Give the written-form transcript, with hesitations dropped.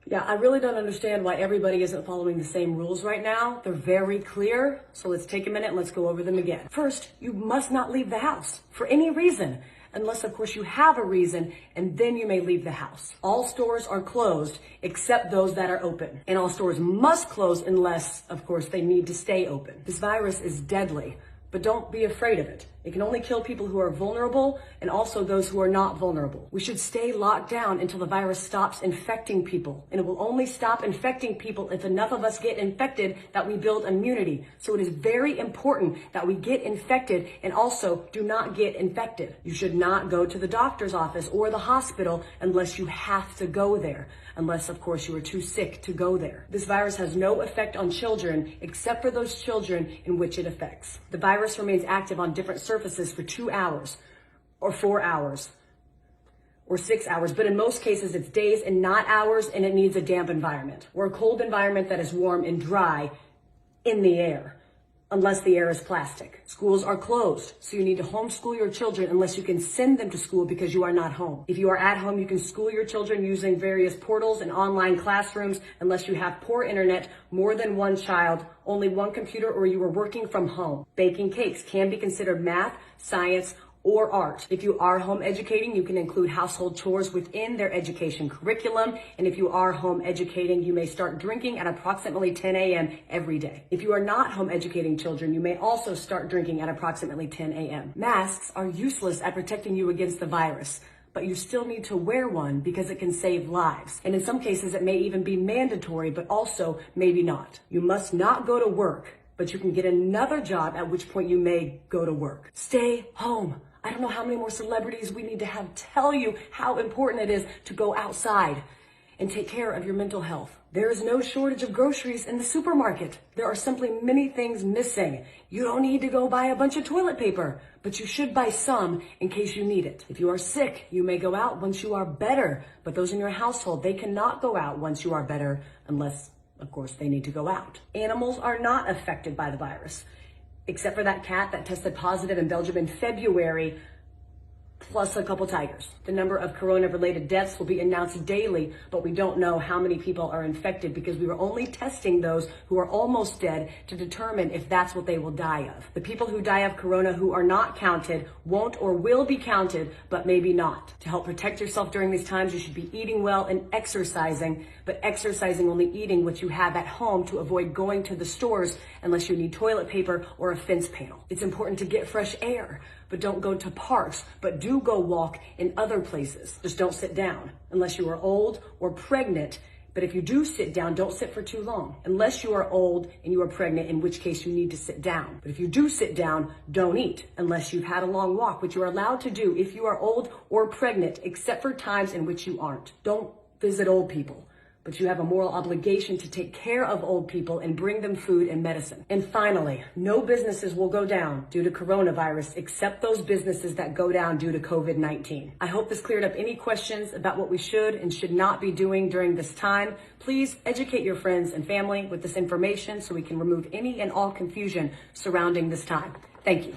Yeah, I really don't understand why everybody isn't following the same rules right now. They're very clear. So let's take a minute and let's go over them again. First, you must not leave the house for any reason, unless of course you have a reason, and then you may leave the house. All stores are closed except those that are open. And all stores must close unless, of course, they need to stay open. This virus is deadly, but don't be afraid of it. It can only kill people who are vulnerable and also those who are not vulnerable. We should stay locked down until the virus stops infecting people. And it will only stop infecting people if enough of us get infected that we build immunity. So it is very important that we get infected and also do not get infected. You should not go to the doctor's office or the hospital unless you have to go there. Unless, of course, you are too sick to go there. This virus has no effect on children except for those children in which it affects. The virus remains active on different surfaces for 2 hours or 4 hours or 6 hours, but in most cases it's days and not hours, and it needs a damp environment or a cold environment that is warm and dry in the air, unless the air is plastic. Schools are closed, so you need to homeschool your children unless you can send them to school because you are not home. If you are at home, you can school your children using various portals and online classrooms unless you have poor internet, more than one child, only one computer, or you are working from home. Baking cakes can be considered math, science, or art. If you are home educating, you can include household chores within their education curriculum. And if you are home educating, you may start drinking at approximately 10 a.m. every day. If you are not home educating children, you may also start drinking at approximately 10 a.m. Masks are useless at protecting you against the virus, but you still need to wear one because it can save lives. And in some cases, it may even be mandatory, but also maybe not. You must not go to work, but you can get another job, at which point you may go to work. Stay home. I don't know how many more celebrities we need to have tell you how important it is to go outside and take care of your mental health. There is no shortage of groceries in the supermarket. There are simply many things missing. You don't need to go buy a bunch of toilet paper, but you should buy some in case you need it. If you are sick, you may go out once you are better, but those in your household, they cannot go out once you are better unless, of course, they need to go out. Animals are not affected by the virus, except for that cat that tested positive in Belgium in February, plus a couple tigers. The number of corona-related deaths will be announced daily, but we don't know how many people are infected because we were only testing those who are almost dead to determine if that's what they will die of. The people who die of corona who are not counted won't or will be counted, but maybe not. To help protect yourself during these times, you should be eating well and exercising, but exercising only eating what you have at home to avoid going to the stores unless you need toilet paper or a fence panel. It's important to get fresh air, but don't go to parks, but do go walk in other places. Just don't sit down unless you are old or pregnant. But if you do sit down, don't sit for too long. Unless you are old and you are pregnant, in which case you need to sit down. But if you do sit down, don't eat unless you've had a long walk, which you are allowed to do if you are old or pregnant, except for times in which you aren't. Don't visit old people, but you have a moral obligation to take care of old people and bring them food and medicine. And finally, no businesses will go down due to coronavirus except those businesses that go down due to COVID-19. I hope this cleared up any questions about what we should and should not be doing during this time. Please educate your friends and family with this information so we can remove any and all confusion surrounding this time. Thank you.